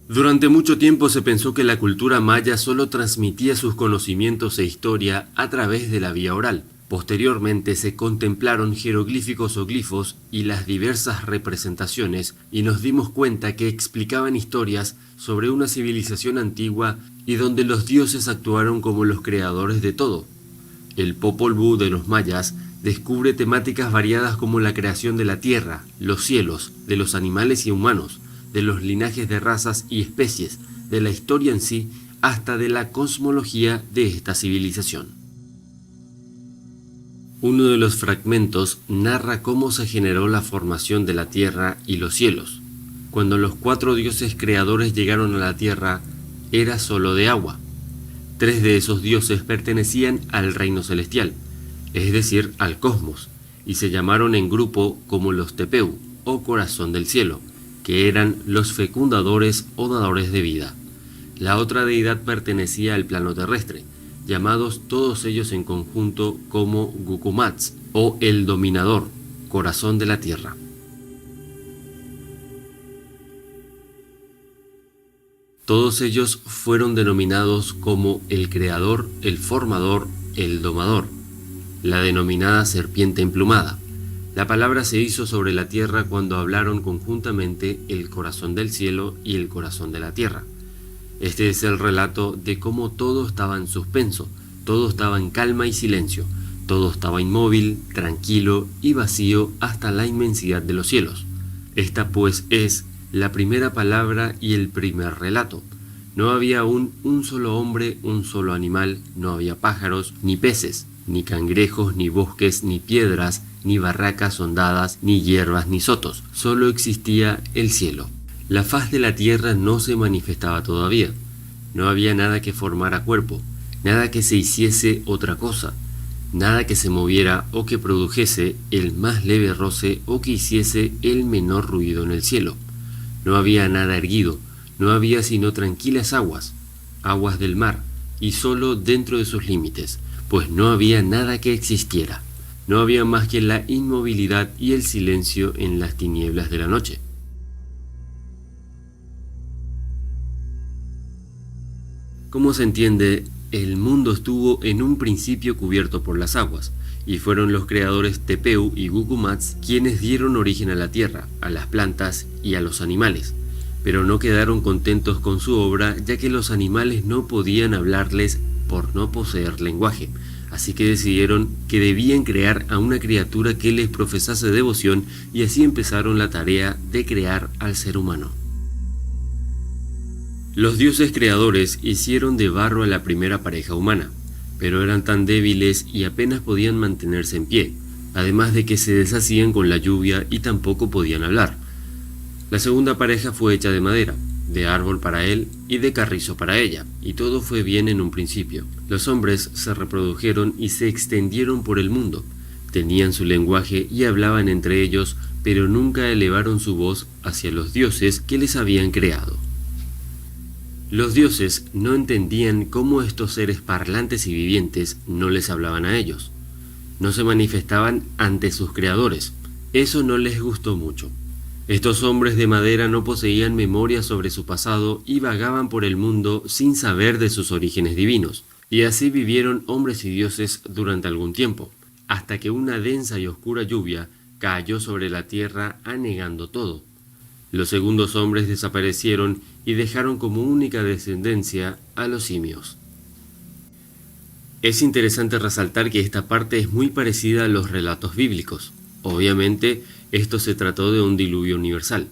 Durante mucho tiempo se pensó que la cultura maya solo transmitía sus conocimientos e historia a través de la vía oral. Posteriormente se contemplaron jeroglíficos o glifos y las diversas representaciones y nos dimos cuenta que explicaban historias sobre una civilización antigua y donde los dioses actuaron como los creadores de todo. El Popol Vuh de los mayas descubre temáticas variadas como la creación de la tierra, los cielos, de los animales y humanos, de los linajes de razas y especies, de la historia en sí, hasta de la cosmología de esta civilización. Uno de los fragmentos narra cómo se generó la formación de la tierra y los cielos. Cuando los 4 dioses creadores llegaron a la tierra, era solo de agua. 3 de esos dioses pertenecían al reino celestial, es decir, al cosmos, y se llamaron en grupo como los Tepeu, o corazón del cielo, que eran los fecundadores o dadores de vida. La otra deidad pertenecía al plano terrestre, llamados todos ellos en conjunto como Gukumats, o el dominador, corazón de la tierra. Todos ellos fueron denominados como el creador, el formador, el domador, la denominada serpiente emplumada. La palabra se hizo sobre la tierra cuando hablaron conjuntamente el corazón del cielo y el corazón de la tierra. Este es el relato de cómo todo estaba en suspenso, todo estaba en calma y silencio, todo estaba inmóvil, tranquilo y vacío hasta la inmensidad de los cielos. Esta pues es la primera palabra y el primer relato. No había aún un solo hombre, un solo animal, no había pájaros, ni peces, ni cangrejos, ni bosques, ni piedras, ni barracas hondadas, ni hierbas, ni sotos. Solo existía el cielo. La faz de la tierra no se manifestaba todavía. No había nada que formara cuerpo, nada que se hiciese otra cosa, nada que se moviera o que produjese el más leve roce o que hiciese el menor ruido en el cielo. No había nada erguido, no había sino tranquilas aguas, aguas del mar, y solo dentro de sus límites, pues no había nada que existiera. No había más que la inmovilidad y el silencio en las tinieblas de la noche. Como se entiende, el mundo estuvo en un principio cubierto por las aguas, y fueron los creadores Tepeu y Gukumats quienes dieron origen a la tierra, a las plantas y a los animales. Pero no quedaron contentos con su obra, ya que los animales no podían hablarles por no poseer lenguaje. Así que decidieron que debían crear a una criatura que les profesase devoción y así empezaron la tarea de crear al ser humano. Los dioses creadores hicieron de barro a la primera pareja humana, pero eran tan débiles y apenas podían mantenerse en pie, además de que se deshacían con la lluvia y tampoco podían hablar. La segunda pareja fue hecha de madera, de árbol para él y de carrizo para ella, y todo fue bien en un principio. Los hombres se reprodujeron y se extendieron por el mundo. Tenían su lenguaje y hablaban entre ellos, pero nunca elevaron su voz hacia los dioses que les habían creado. Los dioses no entendían cómo estos seres parlantes y vivientes no les hablaban a ellos. No se manifestaban ante sus creadores. Eso no les gustó mucho. Estos hombres de madera no poseían memoria sobre su pasado y vagaban por el mundo sin saber de sus orígenes divinos. Y así vivieron hombres y dioses durante algún tiempo, hasta que una densa y oscura lluvia cayó sobre la tierra anegando todo. Los segundos hombres desaparecieron y dejaron como única descendencia a los simios. Es interesante resaltar que esta parte es muy parecida a los relatos bíblicos. Obviamente, esto se trató de un diluvio universal.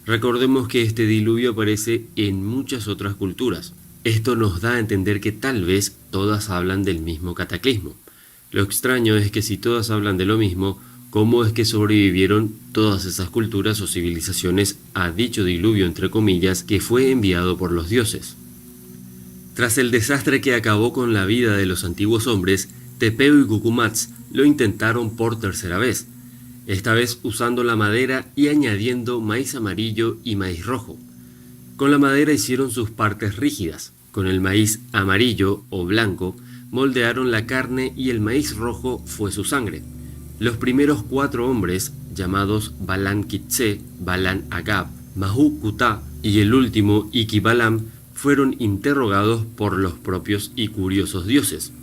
Recordemos que este diluvio aparece en muchas otras culturas. Esto nos da a entender que tal vez todas hablan del mismo cataclismo. Lo extraño es que si todas hablan de lo mismo, ¿cómo es que sobrevivieron todas esas culturas o civilizaciones a dicho diluvio, entre comillas, que fue enviado por los dioses? Tras el desastre que acabó con la vida de los antiguos hombres, Tepeu y Gukumats lo intentaron por tercera vez, esta vez usando la madera y añadiendo maíz amarillo y maíz rojo. Con la madera hicieron sus partes rígidas, con el maíz amarillo o blanco moldearon la carne y el maíz rojo fue su sangre. Los primeros 4 hombres, llamados Balan Kitse, Balan Agab, Mahu-Kuta y el último, Ikibalam, fueron interrogados por los propios y curiosos dioses.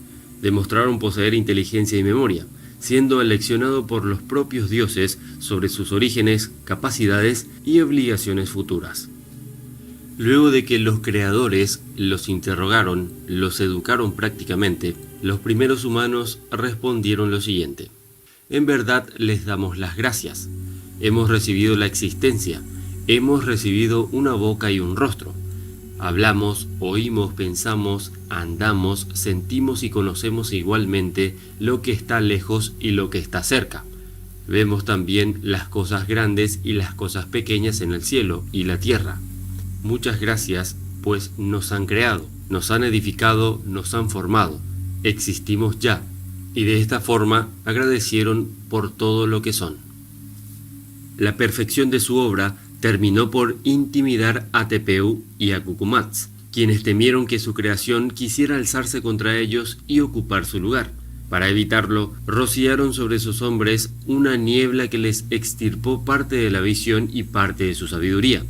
Demostraron poseer inteligencia y memoria, siendo aleccionado por los propios dioses sobre sus orígenes, capacidades y obligaciones futuras. Luego de que los creadores los interrogaron, los educaron prácticamente, los primeros humanos respondieron lo siguiente: en verdad les damos las gracias. Hemos recibido la existencia, hemos recibido una boca y un rostro. Hablamos, oímos, pensamos, andamos, sentimos y conocemos igualmente lo que está lejos y lo que está cerca. Vemos también las cosas grandes y las cosas pequeñas en el cielo y la tierra. Muchas gracias, pues nos han creado, nos han edificado, nos han formado. Existimos ya, y de esta forma agradecieron por todo lo que son. La perfección de su obra terminó por intimidar a Tepeu y a Cucumats, quienes temieron que su creación quisiera alzarse contra ellos y ocupar su lugar. Para evitarlo, rociaron sobre sus hombres una niebla que les extirpó parte de la visión y parte de su sabiduría.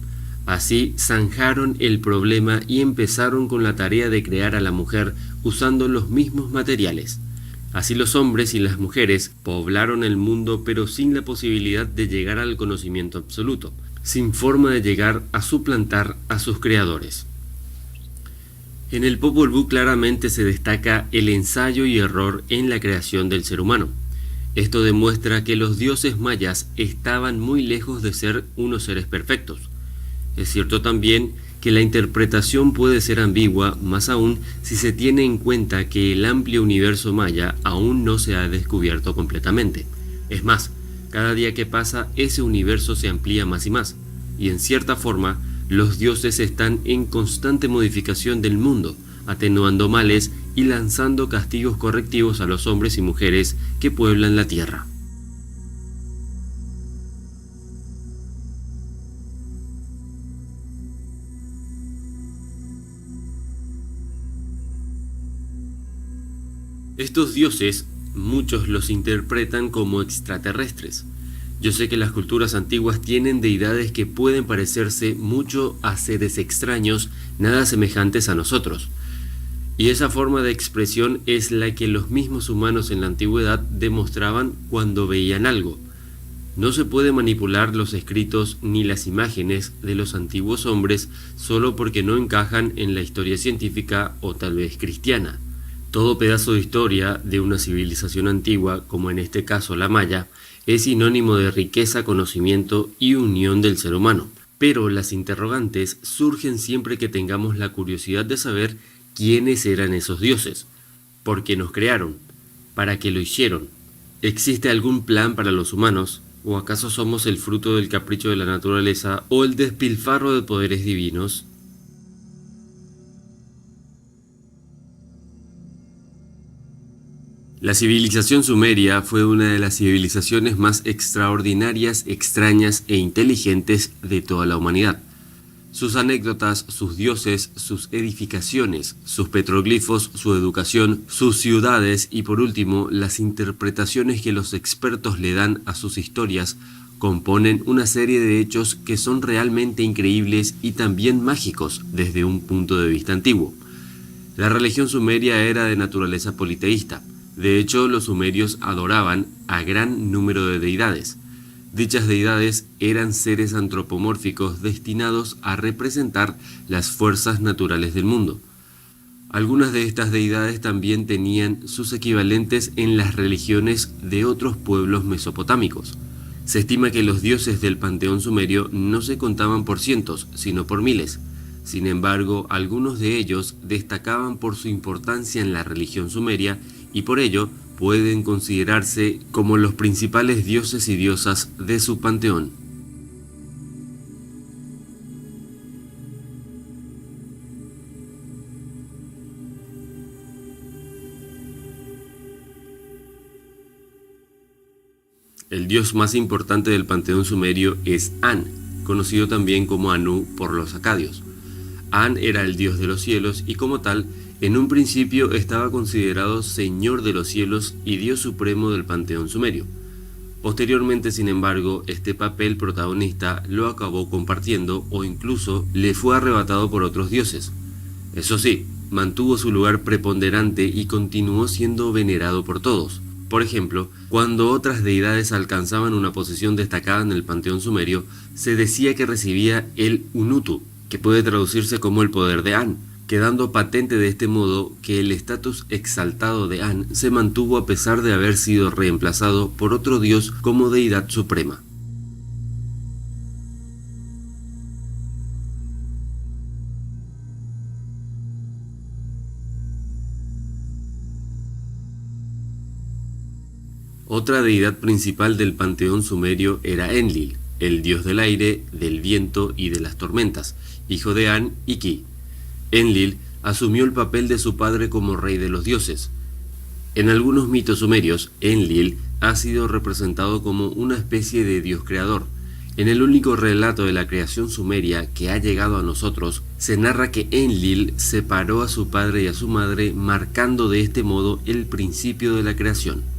Así zanjaron el problema y empezaron con la tarea de crear a la mujer usando los mismos materiales. Así los hombres y las mujeres poblaron el mundo, pero sin la posibilidad de llegar al conocimiento absoluto, sin forma de llegar a suplantar a sus creadores. En el Popol Vuh claramente se destaca el ensayo y error en la creación del ser humano. Esto demuestra que los dioses mayas estaban muy lejos de ser unos seres perfectos. Es cierto también que la interpretación puede ser ambigua, más aún si se tiene en cuenta que el amplio universo maya aún no se ha descubierto completamente. Es más, cada día que pasa ese universo se amplía más y más, y en cierta forma los dioses están en constante modificación del mundo, atenuando males y lanzando castigos correctivos a los hombres y mujeres que pueblan la tierra. Estos dioses, muchos los interpretan como extraterrestres. Yo sé que las culturas antiguas tienen deidades que pueden parecerse mucho a seres extraños, nada semejantes a nosotros. Y esa forma de expresión es la que los mismos humanos en la antigüedad demostraban cuando veían algo. No se puede manipular los escritos ni las imágenes de los antiguos hombres solo porque no encajan en la historia científica o tal vez cristiana. Todo pedazo de historia de una civilización antigua, como en este caso la maya, es sinónimo de riqueza, conocimiento y unión del ser humano. Pero las interrogantes surgen siempre que tengamos la curiosidad de saber quiénes eran esos dioses, por qué nos crearon, para qué lo hicieron. ¿Existe algún plan para los humanos? ¿O acaso somos el fruto del capricho de la naturaleza o el despilfarro de poderes divinos? La civilización sumeria fue una de las civilizaciones más extraordinarias, extrañas e inteligentes de toda la humanidad. Sus anécdotas, sus dioses, sus edificaciones, sus petroglifos, su educación, sus ciudades y por último las interpretaciones que los expertos le dan a sus historias componen una serie de hechos que son realmente increíbles y también mágicos desde un punto de vista antiguo. La religión sumeria era de naturaleza politeísta. De hecho, los sumerios adoraban a gran número de deidades. Dichas deidades eran seres antropomórficos destinados a representar las fuerzas naturales del mundo. Algunas de estas deidades también tenían sus equivalentes en las religiones de otros pueblos mesopotámicos. Se estima que los dioses del panteón sumerio no se contaban por cientos, sino por miles. Sin embargo, algunos de ellos destacaban por su importancia en la religión sumeria y por ello pueden considerarse como los principales dioses y diosas de su panteón. El dios más importante del panteón sumerio es An, conocido también como Anu por los acadios. An era el dios de los cielos y como tal, en un principio estaba considerado señor de los cielos y dios supremo del panteón sumerio. Posteriormente, sin embargo, este papel protagonista lo acabó compartiendo o incluso le fue arrebatado por otros dioses. Eso sí, mantuvo su lugar preponderante y continuó siendo venerado por todos. Por ejemplo, cuando otras deidades alcanzaban una posición destacada en el panteón sumerio, se decía que recibía el Unutu, que puede traducirse como el poder de An, quedando patente de este modo que el estatus exaltado de An se mantuvo a pesar de haber sido reemplazado por otro dios como deidad suprema. Otra deidad principal del panteón sumerio era Enlil, el dios del aire, del viento y de las tormentas, hijo de An y Ki. Enlil asumió el papel de su padre como rey de los dioses. En algunos mitos sumerios, Enlil ha sido representado como una especie de dios creador. En el único relato de la creación sumeria que ha llegado a nosotros, se narra que Enlil separó a su padre y a su madre, marcando de este modo el principio de la creación.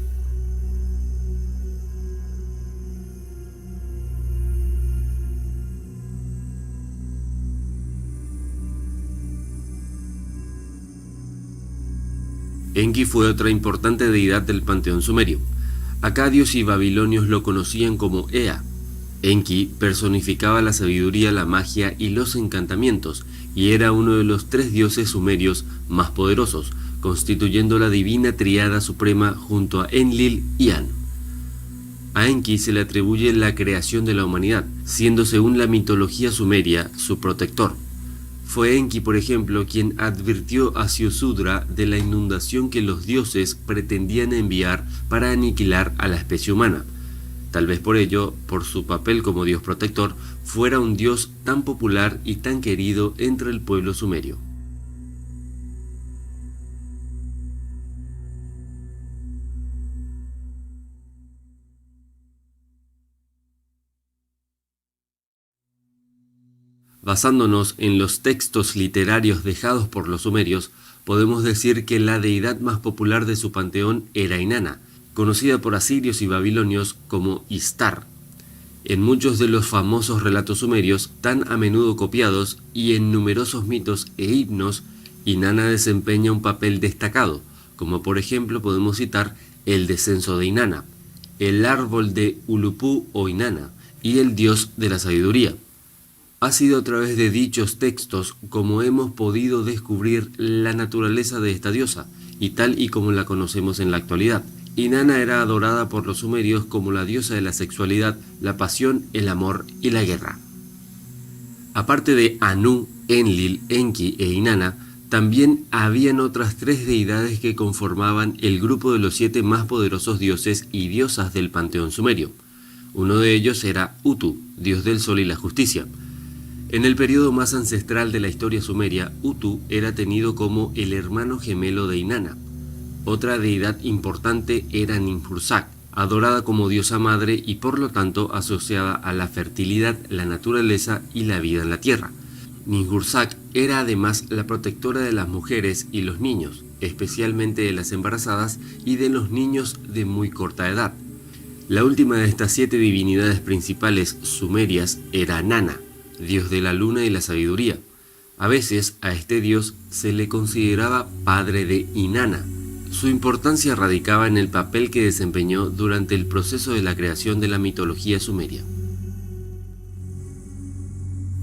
Enki fue otra importante deidad del panteón sumerio. Acadios y babilonios lo conocían como Ea. Enki personificaba la sabiduría, la magia y los encantamientos, y era uno de los 3 dioses sumerios más poderosos, constituyendo la divina triada suprema junto a Enlil y An. A Enki se le atribuye la creación de la humanidad, siendo según la mitología sumeria su protector. Fue Enki, por ejemplo, quien advirtió a Ziusudra de la inundación que los dioses pretendían enviar para aniquilar a la especie humana. Tal vez por ello, por su papel como dios protector, fuera un dios tan popular y tan querido entre el pueblo sumerio. Basándonos en los textos literarios dejados por los sumerios, podemos decir que la deidad más popular de su panteón era Inanna, conocida por asirios y babilonios como Istar. En muchos de los famosos relatos sumerios, tan a menudo copiados, y en numerosos mitos e himnos, Inanna desempeña un papel destacado, como por ejemplo podemos citar el descenso de Inanna, el árbol de Ulupú o Inanna, y el dios de la sabiduría. Ha sido a través de dichos textos como hemos podido descubrir la naturaleza de esta diosa, y tal y como la conocemos en la actualidad. Inanna era adorada por los sumerios como la diosa de la sexualidad, la pasión, el amor y la guerra. Aparte de Anu, Enlil, Enki e Inanna, también habían otras 3 deidades que conformaban el grupo de los 7 más poderosos dioses y diosas del panteón sumerio. Uno de ellos era Utu, dios del sol y la justicia. En el periodo más ancestral de la historia sumeria, Utu era tenido como el hermano gemelo de Inanna. Otra deidad importante era Ninhursag, adorada como diosa madre y por lo tanto asociada a la fertilidad, la naturaleza y la vida en la tierra. Ninhursag era además la protectora de las mujeres y los niños, especialmente de las embarazadas y de los niños de muy corta edad. La última de estas 7 divinidades principales sumerias era Nana, dios de la luna y la sabiduría. A veces a este dios se le consideraba padre de Inanna. Su importancia radicaba en el papel que desempeñó durante el proceso de la creación de la mitología sumeria.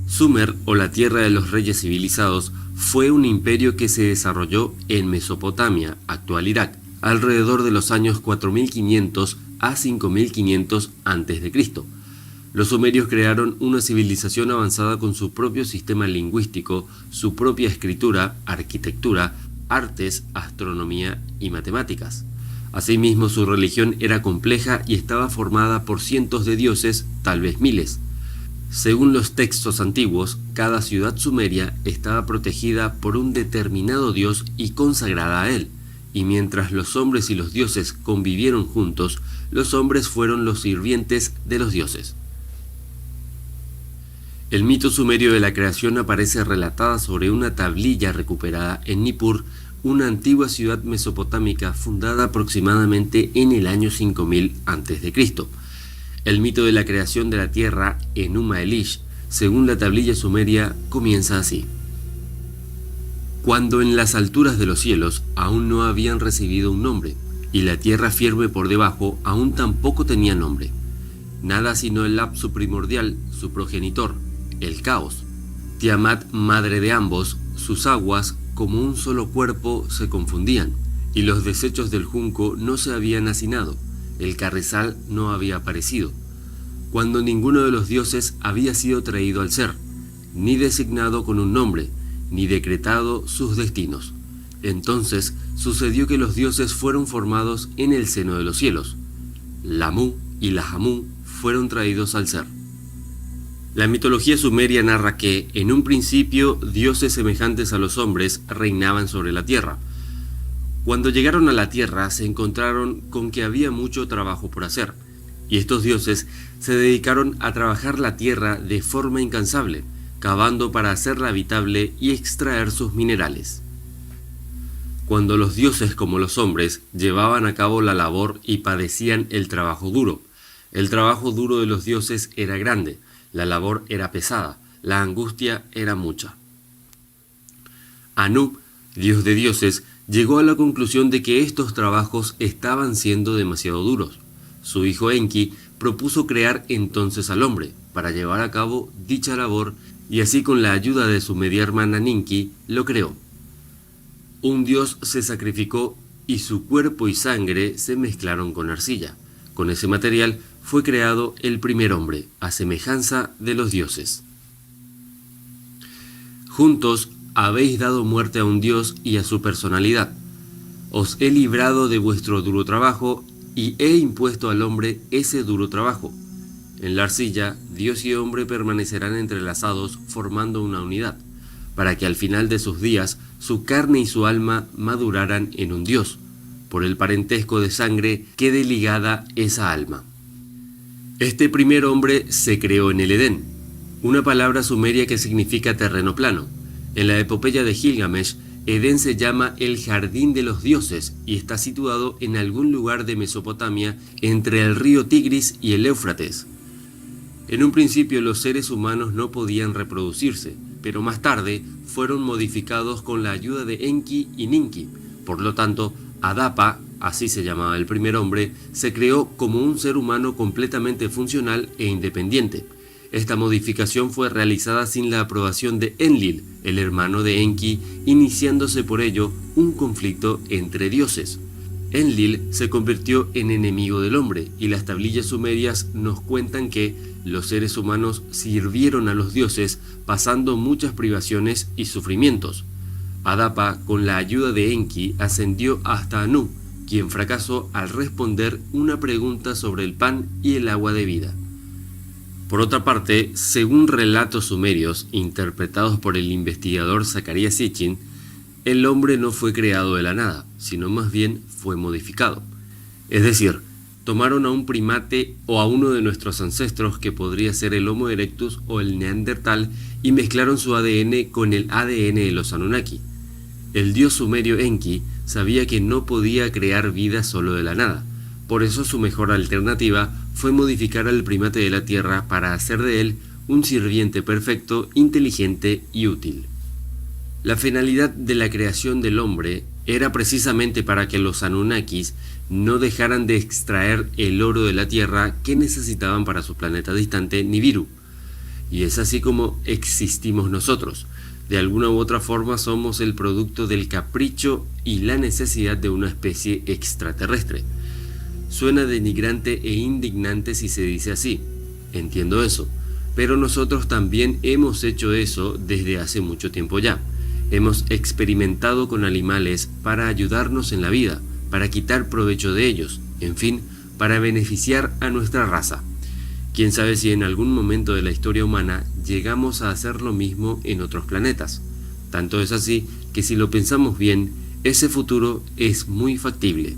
Sumer, o la tierra de los reyes civilizados, fue un imperio que se desarrolló en Mesopotamia, actual Irak, alrededor de los años 4500 a 5500 a.C. Los sumerios crearon una civilización avanzada con su propio sistema lingüístico, su propia escritura, arquitectura, artes, astronomía y matemáticas. Asimismo, su religión era compleja y estaba formada por cientos de dioses, tal vez miles. Según los textos antiguos, cada ciudad sumeria estaba protegida por un determinado dios y consagrada a él, y mientras los hombres y los dioses convivieron juntos, los hombres fueron los sirvientes de los dioses. El mito sumerio de la creación aparece relatada sobre una tablilla recuperada en Nippur, una antigua ciudad mesopotámica fundada aproximadamente en el año 5000 a.C. El mito de la creación de la tierra, Enuma Elish, según la tablilla sumeria, comienza así. Cuando en las alturas de los cielos aún no habían recibido un nombre, y la tierra firme por debajo aún tampoco tenía nombre. Nada sino el lapso primordial, su progenitor, el caos. Tiamat, madre de ambos, sus aguas, como un solo cuerpo, se confundían, y los desechos del junco no se habían hacinado, el carrizal no había aparecido, cuando ninguno de los dioses había sido traído al ser, ni designado con un nombre, ni decretado sus destinos. Entonces sucedió que los dioses fueron formados en el seno de los cielos. Lamu y Lahamu fueron traídos al ser. La mitología sumeria narra que, en un principio, dioses semejantes a los hombres reinaban sobre la tierra. Cuando llegaron a la tierra se encontraron con que había mucho trabajo por hacer, y estos dioses se dedicaron a trabajar la tierra de forma incansable, cavando para hacerla habitable y extraer sus minerales. Cuando los dioses como los hombres llevaban a cabo la labor y padecían el trabajo duro de los dioses era grande, la labor era pesada, la angustia era mucha. Anu, dios de dioses, llegó a la conclusión de que estos trabajos estaban siendo demasiado duros. Su hijo Enki propuso crear entonces al hombre para llevar a cabo dicha labor y así con la ayuda de su media hermana Ninki lo creó. Un dios se sacrificó y su cuerpo y sangre se mezclaron con arcilla. Con ese material fue creado el primer hombre, a semejanza de los dioses. Juntos habéis dado muerte a un dios y a su personalidad. Os he librado de vuestro duro trabajo y he impuesto al hombre ese duro trabajo. En la arcilla, Dios y hombre permanecerán entrelazados formando una unidad, para que al final de sus días su carne y su alma maduraran en un Dios. Por el parentesco de sangre quede ligada esa alma. Este primer hombre se creó en el Edén, una palabra sumeria que significa terreno plano. En la epopeya de Gilgamesh, Edén se llama el jardín de los dioses y está situado en algún lugar de Mesopotamia entre el río Tigris y el Éufrates. En un principio los seres humanos no podían reproducirse, pero más tarde fueron modificados con la ayuda de Enki y Ninki. Por lo tanto, Adapa, así se llamaba el primer hombre, se creó como un ser humano completamente funcional e independiente. Esta modificación fue realizada sin la aprobación de Enlil, el hermano de Enki, iniciándose por ello un conflicto entre dioses. Enlil se convirtió en enemigo del hombre y las tablillas sumerias nos cuentan que los seres humanos sirvieron a los dioses pasando muchas privaciones y sufrimientos. Adapa, con la ayuda de Enki, ascendió hasta Anu, quien fracasó al responder una pregunta sobre el pan y el agua de vida. Por otra parte, según relatos sumerios interpretados por el investigador Zecharia Sitchin, el hombre no fue creado de la nada, sino más bien fue modificado. Es decir, tomaron a un primate o a uno de nuestros ancestros que podría ser el Homo erectus o el Neandertal y mezclaron su ADN con el ADN de los Anunnaki. El dios sumerio Enki sabía que no podía crear vida solo de la nada, por eso su mejor alternativa fue modificar al primate de la tierra para hacer de él un sirviente perfecto, inteligente y útil. La finalidad de la creación del hombre era precisamente para que los Anunnakis no dejaran de extraer el oro de la tierra que necesitaban para su planeta distante Nibiru. Y es así como existimos nosotros. De alguna u otra forma somos el producto del capricho y la necesidad de una especie extraterrestre. Suena denigrante e indignante si se dice así, entiendo eso, pero nosotros también hemos hecho eso desde hace mucho tiempo ya. Hemos experimentado con animales para ayudarnos en la vida, para quitar provecho de ellos, en fin, para beneficiar a nuestra raza. Quién sabe si en algún momento de la historia humana llegamos a hacer lo mismo en otros planetas. Tanto es así que si lo pensamos bien, ese futuro es muy factible.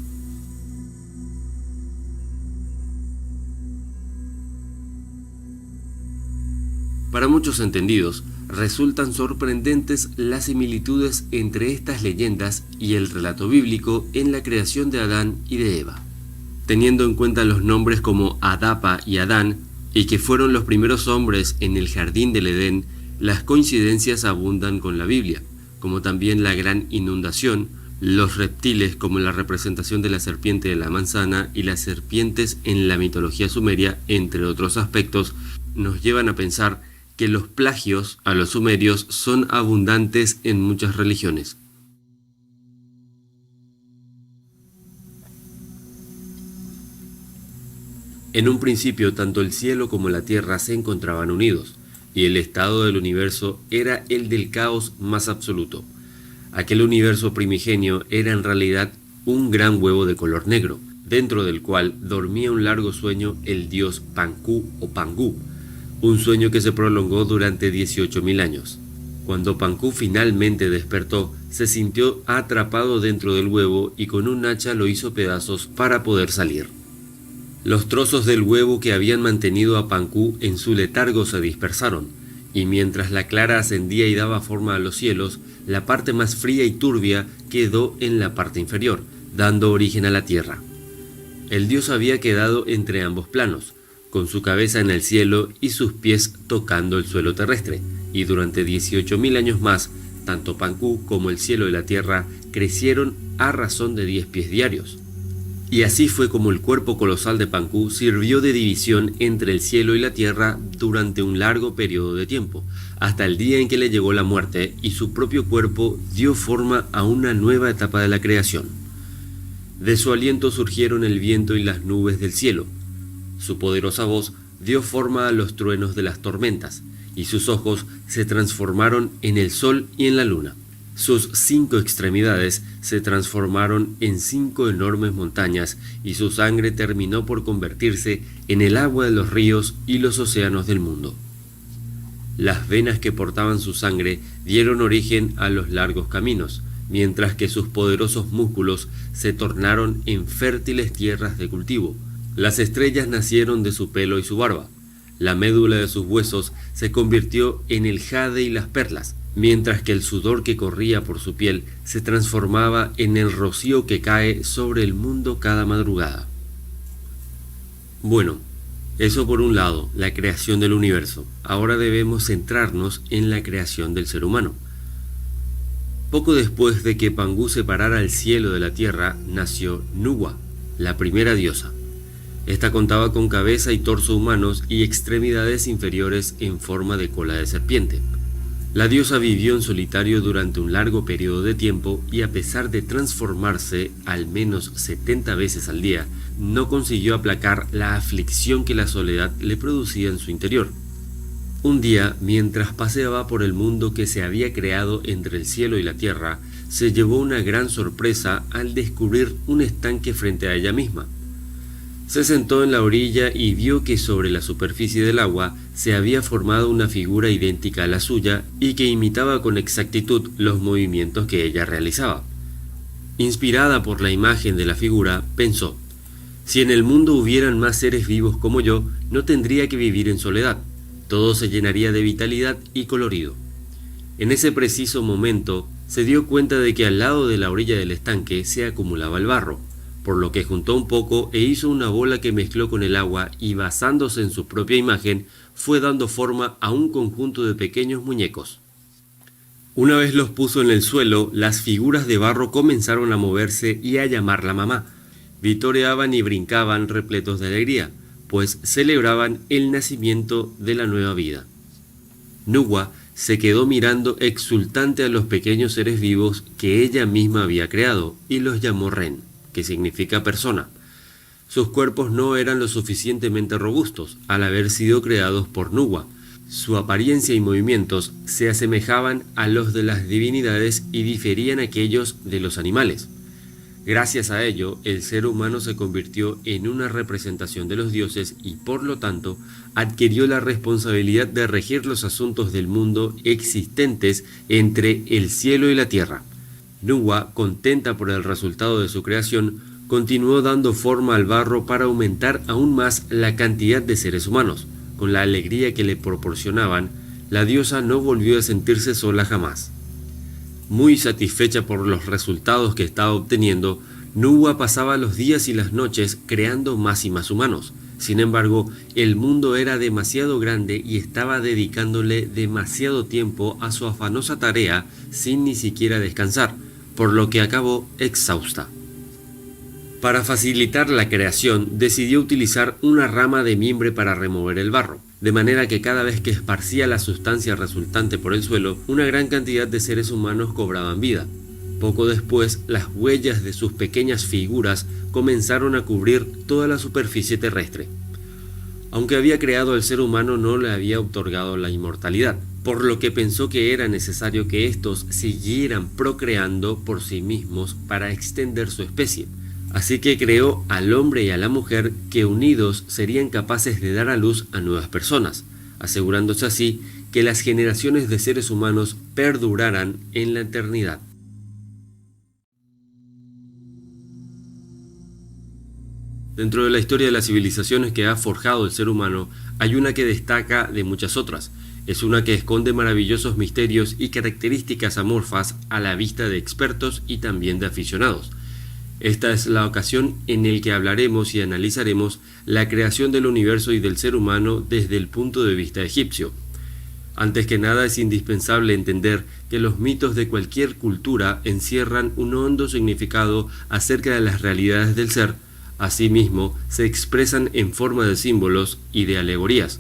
Para muchos entendidos, resultan sorprendentes las similitudes entre estas leyendas y el relato bíblico en la creación de Adán y de Eva. teniendo en cuenta los nombres como Adapa y Adán, y que fueron los primeros hombres en el jardín del Edén, las coincidencias abundan con la Biblia, como también la gran inundación, los reptiles como la representación de la serpiente de la manzana y las serpientes en la mitología sumeria, entre otros aspectos, nos llevan a pensar que los plagios a los sumerios son abundantes en muchas religiones. En un principio, tanto el cielo como la tierra se encontraban unidos, y el estado del universo era el del caos más absoluto. Aquel universo primigenio era en realidad un gran huevo de color negro, dentro del cual dormía un largo sueño el dios Panku o Pangu, un sueño que se prolongó durante 18.000 años. Cuando Panku finalmente despertó, se sintió atrapado dentro del huevo y con un hacha lo hizo pedazos para poder salir. Los trozos del huevo que habían mantenido a Panku en su letargo se dispersaron, y mientras la clara ascendía y daba forma a los cielos, la parte más fría y turbia quedó en la parte inferior, dando origen a la tierra. El dios había quedado entre ambos planos, con su cabeza en el cielo y sus pies tocando el suelo terrestre, y durante 18.000 años más, tanto Panku como el cielo y la tierra crecieron a razón de 10 pies diarios. Y así fue como el cuerpo colosal de Panku sirvió de división entre el cielo y la tierra durante un largo periodo de tiempo, hasta el día en que le llegó la muerte y su propio cuerpo dio forma a una nueva etapa de la creación. De su aliento surgieron el viento y las nubes del cielo. Su poderosa voz dio forma a los truenos de las tormentas, y sus ojos se transformaron en el sol y en la luna. Sus 5 extremidades se transformaron en 5 enormes montañas y su sangre terminó por convertirse en el agua de los ríos y los océanos del mundo. Las venas que portaban su sangre dieron origen a los largos caminos, mientras que sus poderosos músculos se tornaron en fértiles tierras de cultivo. Las estrellas nacieron de su pelo y su barba. La médula de sus huesos se convirtió en el jade y las perlas, mientras que el sudor que corría por su piel se transformaba en el rocío que cae sobre el mundo cada madrugada. Bueno, eso por un lado, la creación del universo. Ahora debemos centrarnos en la creación del ser humano. Poco después de que Pangu separara el cielo de la tierra, nació Nuwa, la primera diosa. Esta contaba con cabeza y torso humanos y extremidades inferiores en forma de cola de serpiente. La diosa vivió en solitario durante un largo periodo de tiempo y a pesar de transformarse al menos 70 veces al día, no consiguió aplacar la aflicción que la soledad le producía en su interior. Un día, mientras paseaba por el mundo que se había creado entre el cielo y la tierra, se llevó una gran sorpresa al descubrir un estanque frente a ella misma. Se sentó en la orilla y vio que sobre la superficie del agua se había formado una figura idéntica a la suya y que imitaba con exactitud los movimientos que ella realizaba. Inspirada por la imagen de la figura, pensó: si en el mundo hubieran más seres vivos como yo, no tendría que vivir en soledad. Todo se llenaría de vitalidad y colorido. En ese preciso momento, se dio cuenta de que al lado de la orilla del estanque se acumulaba el barro, por lo que juntó un poco e hizo una bola que mezcló con el agua y, basándose en su propia imagen, fue dando forma a un conjunto de pequeños muñecos. Una vez los puso en el suelo, las figuras de barro comenzaron a moverse y a llamarla mamá. Vitoreaban y brincaban repletos de alegría, pues celebraban el nacimiento de la nueva vida. Nuwa se quedó mirando exultante a los pequeños seres vivos que ella misma había creado y los llamó Ren, que significa persona. Sus cuerpos no eran lo suficientemente robustos al haber sido creados por Nuwa. Su apariencia y movimientos se asemejaban a los de las divinidades y diferían aquellos de los animales. Gracias a ello, el ser humano se convirtió en una representación de los dioses y, por lo tanto, adquirió la responsabilidad de regir los asuntos del mundo existentes entre el cielo y la tierra. Nuwa, contenta por el resultado de su creación, continuó dando forma al barro para aumentar aún más la cantidad de seres humanos. Con la alegría que le proporcionaban, la diosa no volvió a sentirse sola jamás. Muy satisfecha por los resultados que estaba obteniendo, Nuwa pasaba los días y las noches creando más y más humanos. Sin embargo, el mundo era demasiado grande y estaba dedicándole demasiado tiempo a su afanosa tarea sin ni siquiera descansar, por lo que acabó exhausta. Para facilitar la creación, decidió utilizar una rama de mimbre para remover el barro, de manera que cada vez que esparcía la sustancia resultante por el suelo, una gran cantidad de seres humanos cobraban vida. Poco después, las huellas de sus pequeñas figuras comenzaron a cubrir toda la superficie terrestre. Aunque había creado al ser humano, no le había otorgado la inmortalidad, por lo que pensó que era necesario que estos siguieran procreando por sí mismos para extender su especie. Así que creó al hombre y a la mujer que unidos serían capaces de dar a luz a nuevas personas, asegurándose así que las generaciones de seres humanos perduraran en la eternidad. Dentro de la historia de las civilizaciones que ha forjado el ser humano, hay una que destaca de muchas otras. Es una que esconde maravillosos misterios y características amorfas a la vista de expertos y también de aficionados. Esta es la ocasión en la que hablaremos y analizaremos la creación del universo y del ser humano desde el punto de vista egipcio. Antes que nada, es indispensable entender que los mitos de cualquier cultura encierran un hondo significado acerca de las realidades del ser. Asimismo, se expresan en forma de símbolos y de alegorías.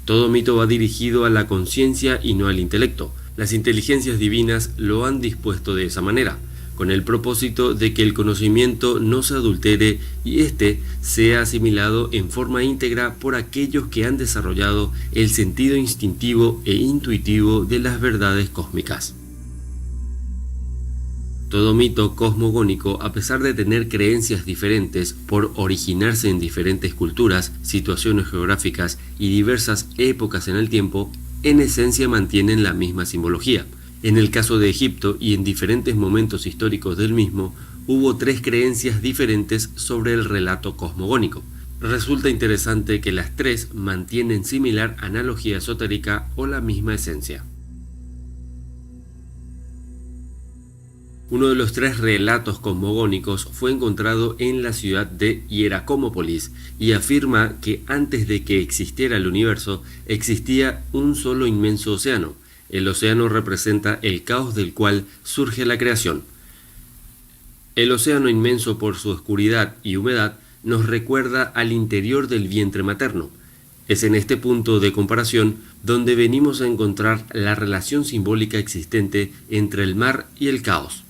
Todo mito va dirigido a la conciencia y no al intelecto. Las inteligencias divinas lo han dispuesto de esa manera, con el propósito de que el conocimiento no se adultere y éste sea asimilado en forma íntegra por aquellos que han desarrollado el sentido instintivo e intuitivo de las verdades cósmicas. Todo mito cosmogónico, a pesar de tener creencias diferentes por originarse en diferentes culturas, situaciones geográficas y diversas épocas en el tiempo, en esencia mantienen la misma simbología. En el caso de Egipto y en diferentes momentos históricos del mismo, hubo 3 creencias diferentes sobre el relato cosmogónico. Resulta interesante que las 3 mantienen similar analogía esotérica o la misma esencia. Uno de los 3 relatos cosmogónicos fue encontrado en la ciudad de Hieracómopolis y afirma que antes de que existiera el universo existía un solo inmenso océano. El océano representa el caos del cual surge la creación. El océano inmenso, por su oscuridad y humedad, nos recuerda al interior del vientre materno. Es en este punto de comparación donde venimos a encontrar la relación simbólica existente entre el mar y el caos.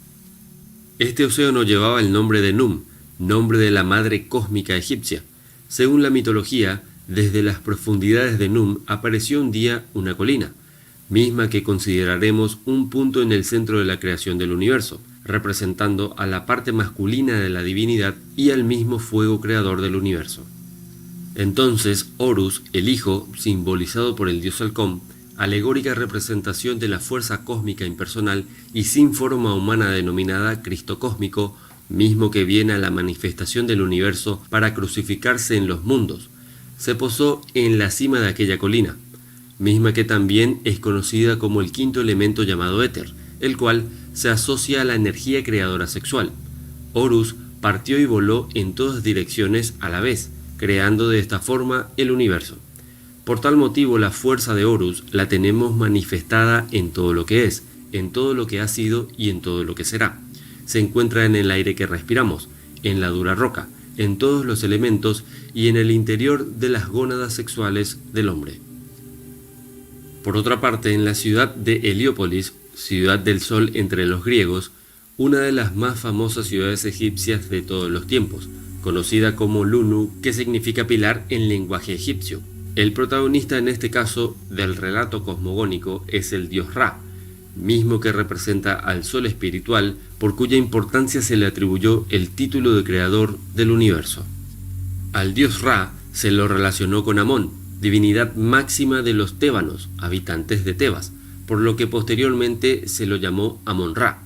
Este océano llevaba el nombre de Num, nombre de la madre cósmica egipcia. Según la mitología, desde las profundidades de Num apareció un día una colina, misma que consideraremos un punto en el centro de la creación del universo, representando a la parte masculina de la divinidad y al mismo fuego creador del universo. Entonces Horus, el hijo, simbolizado por el dios Halcón, alegórica representación de la fuerza cósmica impersonal y sin forma humana denominada Cristo cósmico, mismo que viene a la manifestación del universo para crucificarse en los mundos, se posó en la cima de aquella colina, misma que también es conocida como el 5º elemento llamado éter, el cual se asocia a la energía creadora sexual. Horus partió y voló en todas direcciones a la vez, creando de esta forma el universo. Por tal motivo, la fuerza de Horus la tenemos manifestada en todo lo que es, en todo lo que ha sido y en todo lo que será. Se encuentra en el aire que respiramos, en la dura roca, en todos los elementos y en el interior de las gónadas sexuales del hombre. Por otra parte, en la ciudad de Heliópolis, ciudad del sol entre los griegos, una de las más famosas ciudades egipcias de todos los tiempos, conocida como Lunu, que significa pilar en lenguaje egipcio. El protagonista en este caso del relato cosmogónico es el dios Ra, mismo que representa al sol espiritual, por cuya importancia se le atribuyó el título de creador del universo. Al dios Ra se lo relacionó con Amón, divinidad máxima de los tébanos, habitantes de Tebas, por lo que posteriormente se lo llamó Amón-Ra.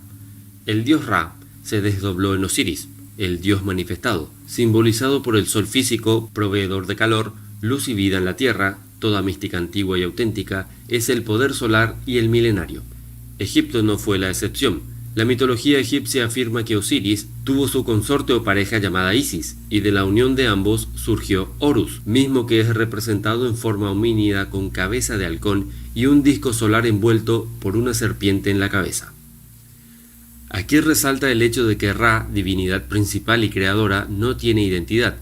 El dios Ra se desdobló en Osiris, el dios manifestado, simbolizado por el sol físico, proveedor de calor, luz y vida en la tierra. Toda mística antigua y auténtica es el poder solar y el milenario. Egipto no fue la excepción. La mitología egipcia afirma que Osiris tuvo su consorte o pareja llamada Isis, y de la unión de ambos surgió Horus, mismo que es representado en forma homínida con cabeza de halcón y un disco solar envuelto por una serpiente en la cabeza. Aquí resalta el hecho de que Ra, divinidad principal y creadora, no tiene identidad,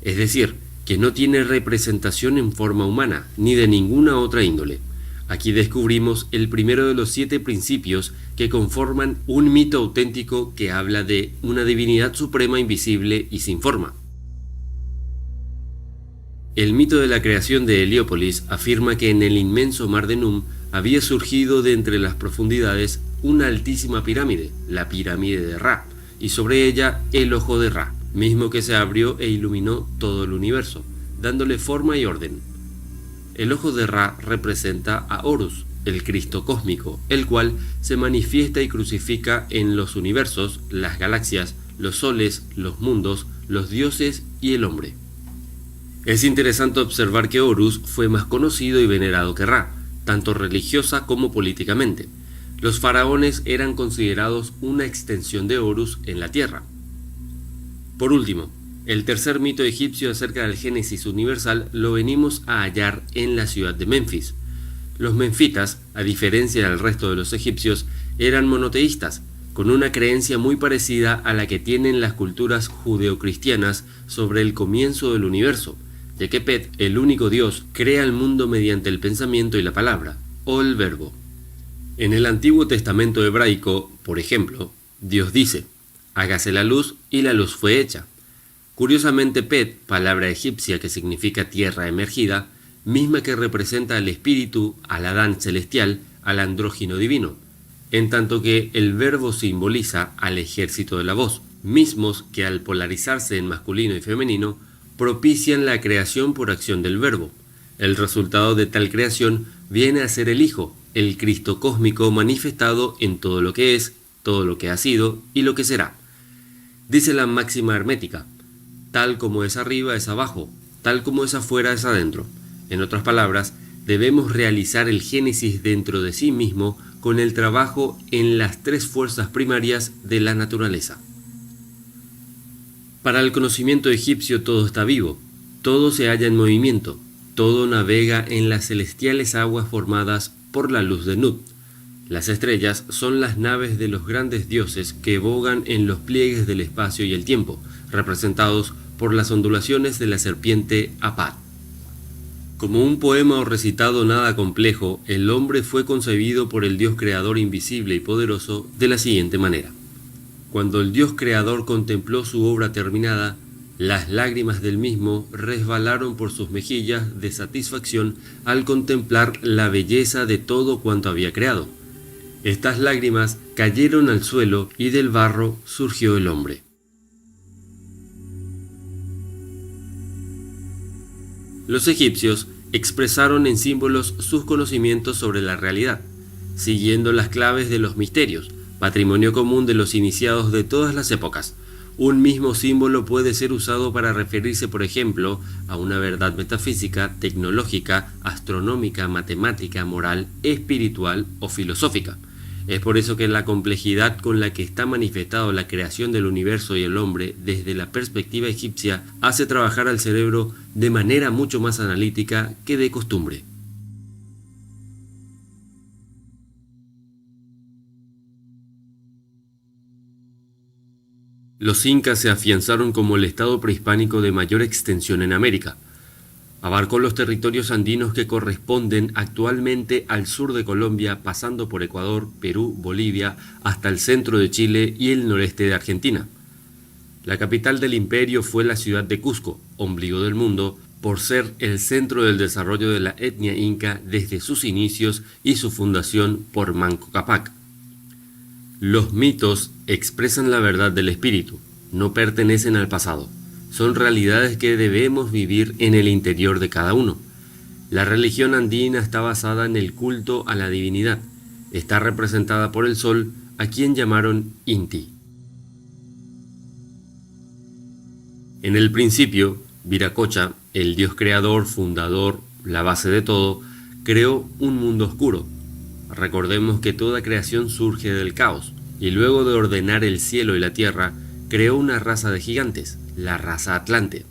es decir, que no tiene representación en forma humana, ni de ninguna otra índole. Aquí descubrimos el primero de los 7 principios que conforman un mito auténtico que habla de una divinidad suprema invisible y sin forma. El mito de la creación de Heliópolis afirma que en el inmenso mar de Num había surgido de entre las profundidades una altísima pirámide, la pirámide de Ra, y sobre ella el ojo de Ra, mismo que se abrió e iluminó todo el universo, dándole forma y orden. El ojo de Ra representa a Horus, el Cristo cósmico, el cual se manifiesta y crucifica en los universos, las galaxias, los soles, los mundos, los dioses y el hombre. Es interesante observar que Horus fue más conocido y venerado que Ra, tanto religiosa como políticamente. Los faraones eran considerados una extensión de Horus en la tierra. Por último, el tercer mito egipcio acerca del Génesis universal lo venimos a hallar en la ciudad de Menfis. Los menfitas, a diferencia del resto de los egipcios, eran monoteístas, con una creencia muy parecida a la que tienen las culturas judeocristianas sobre el comienzo del universo, ya que Pet, el único Dios, crea el mundo mediante el pensamiento y la palabra, o el verbo. En el Antiguo Testamento hebraico, por ejemplo, Dios dice: hágase la luz, y la luz fue hecha. Curiosamente, Pet, palabra egipcia que significa tierra emergida, misma que representa al espíritu, al Adán celestial, al andrógino divino, en tanto que el verbo simboliza al ejército de la voz, mismos que al polarizarse en masculino y femenino, propician la creación por acción del verbo. El resultado de tal creación viene a ser el Hijo, el Cristo cósmico manifestado en todo lo que es, todo lo que ha sido y lo que será. Dice la máxima hermética: tal como es arriba es abajo, tal como es afuera es adentro. En otras palabras, debemos realizar el Génesis dentro de sí mismo con el trabajo en las 3 fuerzas primarias de la naturaleza. Para el conocimiento egipcio todo está vivo, todo se halla en movimiento, todo navega en las celestiales aguas formadas por la luz de Nut. Las estrellas son las naves de los grandes dioses que bogan en los pliegues del espacio y el tiempo, representados por las ondulaciones de la serpiente Apad. Como un poema o recitado nada complejo, el hombre fue concebido por el Dios creador invisible y poderoso de la siguiente manera. Cuando el Dios creador contempló su obra terminada, las lágrimas del mismo resbalaron por sus mejillas de satisfacción al contemplar la belleza de todo cuanto había creado. Estas lágrimas cayeron al suelo y del barro surgió el hombre. Los egipcios expresaron en símbolos sus conocimientos sobre la realidad, siguiendo las claves de los misterios, patrimonio común de los iniciados de todas las épocas. Un mismo símbolo puede ser usado para referirse, por ejemplo, a una verdad metafísica, tecnológica, astronómica, matemática, moral, espiritual o filosófica. Es por eso que la complejidad con la que está manifestado la creación del universo y el hombre desde la perspectiva egipcia hace trabajar al cerebro de manera mucho más analítica que de costumbre. Los incas se afianzaron como el estado prehispánico de mayor extensión en América. Abarcó los territorios andinos que corresponden actualmente al sur de Colombia, pasando por Ecuador, Perú, Bolivia, hasta el centro de Chile y el noreste de Argentina. La capital del imperio fue la ciudad de Cusco, ombligo del mundo, por ser el centro del desarrollo de la etnia inca desde sus inicios y su fundación por Manco Cápac. Los mitos expresan la verdad del espíritu, no pertenecen al pasado. Son realidades que debemos vivir en el interior de cada uno. La religión andina está basada en el culto a la divinidad. Está representada por el sol, a quien llamaron Inti. En el principio, Viracocha, el dios creador, fundador, la base de todo, creó un mundo oscuro. Recordemos que toda creación surge del caos. y luego de ordenar el cielo y la tierra, creó una raza de gigantes, la raza Atlante.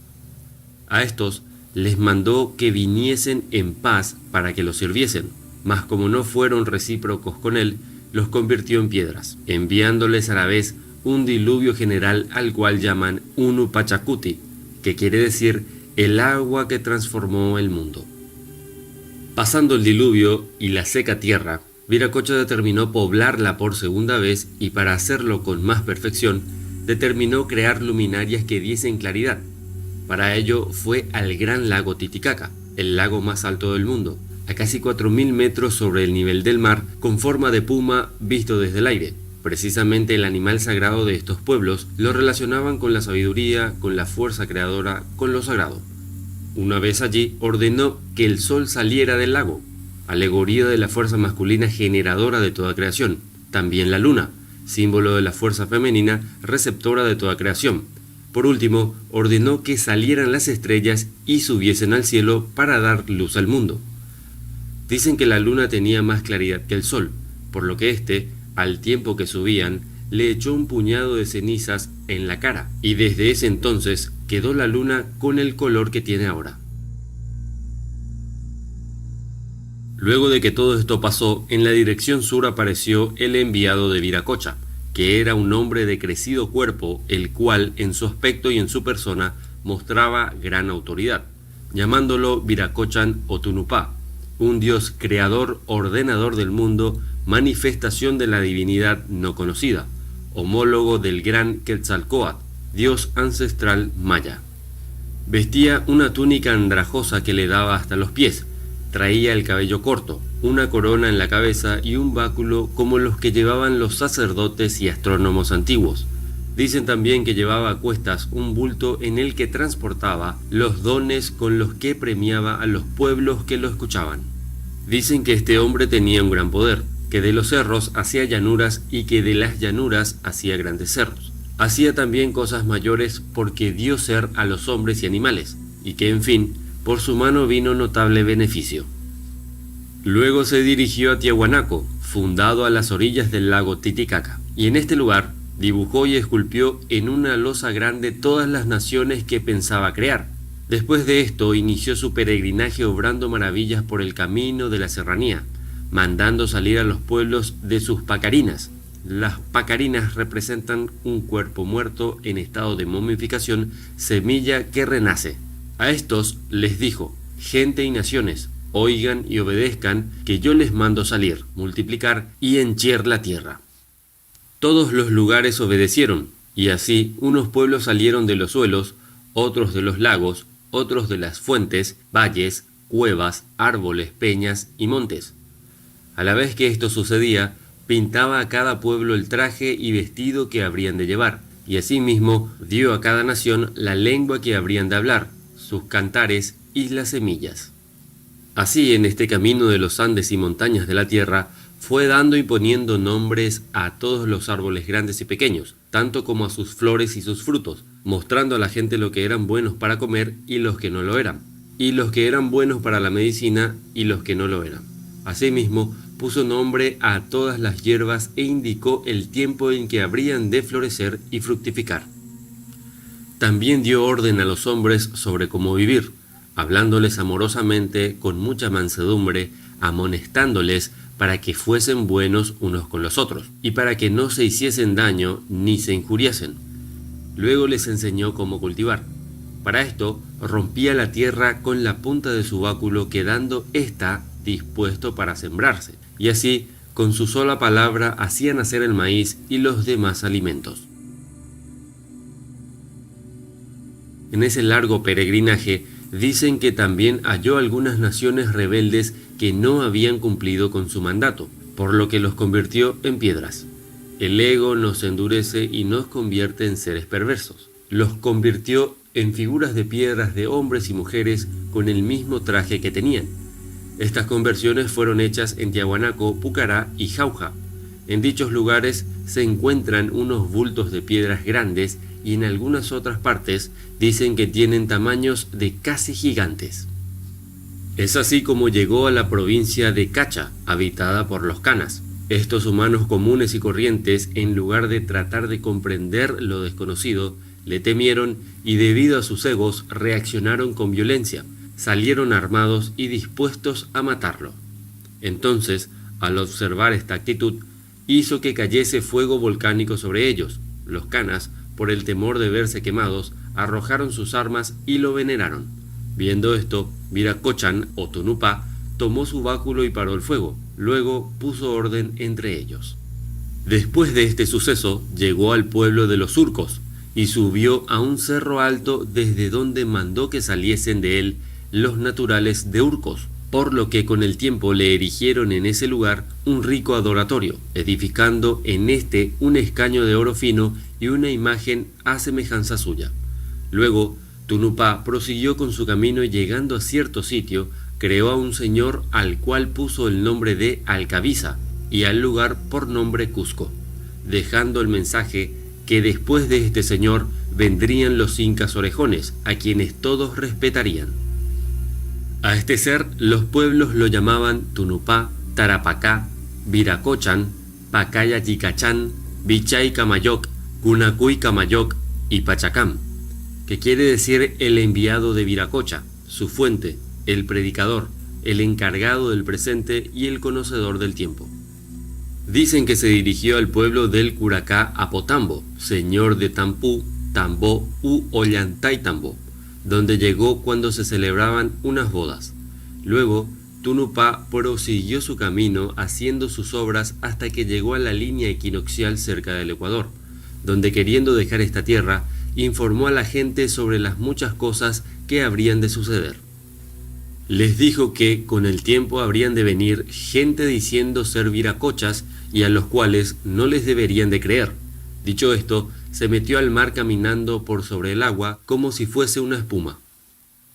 A estos les mandó que viniesen en paz para que los sirviesen, mas como no fueron recíprocos con él, los convirtió en piedras, enviándoles a la vez un diluvio general al cual llaman Unupachacuti, que quiere decir el agua que transformó el mundo. Pasando el diluvio y la seca tierra, Viracocha determinó poblarla por segunda vez y para hacerlo con más perfección, determinó crear luminarias que diesen claridad. Para ello fue al gran lago Titicaca, el lago más alto del mundo, a casi 4.000 metros sobre el nivel del mar, con forma de puma visto desde el aire. Precisamente el animal sagrado de estos pueblos lo relacionaban con la sabiduría, con la fuerza creadora, con lo sagrado. Una vez allí ordenó que el sol saliera del lago, alegoría de la fuerza masculina generadora de toda creación. También la luna, símbolo de la fuerza femenina receptora de toda creación. Por último, ordenó que salieran las estrellas y subiesen al cielo para dar luz al mundo. Dicen que la luna tenía más claridad que el sol, por lo que éste, al tiempo que subían, le echó un puñado de cenizas en la cara, y desde ese entonces quedó la luna con el color que tiene ahora. Luego de que todo esto pasó, en la dirección sur apareció el enviado de Viracocha, que era un hombre de crecido cuerpo, el cual en su aspecto y en su persona mostraba gran autoridad, llamándolo Viracochan o Tunupá, un dios creador, ordenador del mundo, manifestación de la divinidad no conocida, homólogo del gran Quetzalcóatl, dios ancestral maya. Vestía una túnica andrajosa que le daba hasta los pies, traía el cabello corto, una corona en la cabeza y un báculo como los que llevaban los sacerdotes y astrónomos antiguos. Dicen también que llevaba a cuestas un bulto en el que transportaba los dones con los que premiaba a los pueblos que lo escuchaban. Dicen que este hombre tenía un gran poder, que de los cerros hacía llanuras y que de las llanuras hacía grandes cerros. Hacía también cosas mayores porque dio ser a los hombres y animales, y que en fin, por su mano vino notable beneficio. Luego se dirigió a Tiahuanaco, fundado a las orillas del lago Titicaca, y en este lugar dibujó y esculpió en una losa grande todas las naciones que pensaba crear. Después de esto inició su peregrinaje obrando maravillas por el camino de la serranía, mandando salir a los pueblos de sus pacarinas. Las pacarinas representan un cuerpo muerto en estado de momificación, semilla que renace. A estos les dijo: gente y naciones, oigan y obedezcan, que yo les mando salir, multiplicar y hencher la tierra. Todos los lugares obedecieron, y así unos pueblos salieron de los suelos, otros de los lagos, otros de las fuentes, valles, cuevas, árboles, peñas y montes. A la vez que esto sucedía, pintaba a cada pueblo el traje y vestido que habrían de llevar, y asimismo dio a cada nación la lengua que habrían de hablar, sus cantares y las semillas. Así, en este camino de los Andes y montañas de la tierra, fue dando y poniendo nombres a todos los árboles grandes y pequeños, tanto como a sus flores y sus frutos, mostrando a la gente lo que eran buenos para comer y los que no lo eran, y los que eran buenos para la medicina y los que no lo eran. Asimismo, puso nombre a todas las hierbas e indicó el tiempo en que habrían de florecer y fructificar. También dio orden a los hombres sobre cómo vivir, hablándoles amorosamente con mucha mansedumbre, amonestándoles para que fuesen buenos unos con los otros, y para que no se hiciesen daño ni se injuriasen. Luego les enseñó cómo cultivar. Para esto, rompía la tierra con la punta de su báculo, quedando ésta dispuesto para sembrarse, y así, con su sola palabra, hacía nacer el maíz y los demás alimentos. En ese largo peregrinaje, dicen que también halló algunas naciones rebeldes que no habían cumplido con su mandato, por lo que los convirtió en piedras. El ego nos endurece y nos convierte en seres perversos. Los convirtió en figuras de piedras de hombres y mujeres con el mismo traje que tenían. Estas conversiones fueron hechas en Tiahuanaco, Pucará y Jauja. En dichos lugares se encuentran unos bultos de piedras grandes y en algunas otras partes dicen que tienen tamaños de casi gigantes. Es así como llegó a la provincia de Cacha, habitada por los canas. Estos humanos comunes y corrientes, en lugar de tratar de comprender lo desconocido, le temieron y debido a sus egos reaccionaron con violencia, salieron armados y dispuestos a matarlo. Entonces, al observar esta actitud, hizo que cayese fuego volcánico sobre ellos. Los canas, por el temor de verse quemados, arrojaron sus armas y lo veneraron. Viendo esto, Viracocha o Tonupá tomó su báculo y paró el fuego. Luego puso orden entre ellos. Después de este suceso, llegó al pueblo de los surcos y subió a un cerro alto desde donde mandó que saliesen de él los naturales de Urcos, por lo que con el tiempo le erigieron en ese lugar un rico adoratorio, edificando en este un escaño de oro fino y una imagen a semejanza suya. Luego, Tonupá prosiguió con su camino y llegando a cierto sitio, creó a un señor al cual puso el nombre de Alcabiza y al lugar por nombre Cusco, dejando el mensaje que después de este señor vendrían los incas orejones, a quienes todos respetarían. A este ser los pueblos lo llamaban Tonupá, Tarapacá, Viracocha, Pacaya-Yicachán, Vichay-Camayoc, Cunacuy-Camayoc y Pachacam, que quiere decir el enviado de Viracocha, su fuente, el predicador, el encargado del presente y el conocedor del tiempo. Dicen que se dirigió al pueblo del Curacá Apotambo, señor de Tampú, Tambó u Ollantaytambo, donde llegó cuando se celebraban unas bodas. Luego, Tonupá prosiguió su camino haciendo sus obras hasta que llegó a la línea equinoccial cerca del Ecuador, donde queriendo dejar esta tierra, informó a la gente sobre las muchas cosas que habrían de suceder. Les dijo que con el tiempo habrían de venir gente diciendo ser viracochas y a los cuales no les deberían de creer. Dicho esto, se metió al mar caminando por sobre el agua como si fuese una espuma.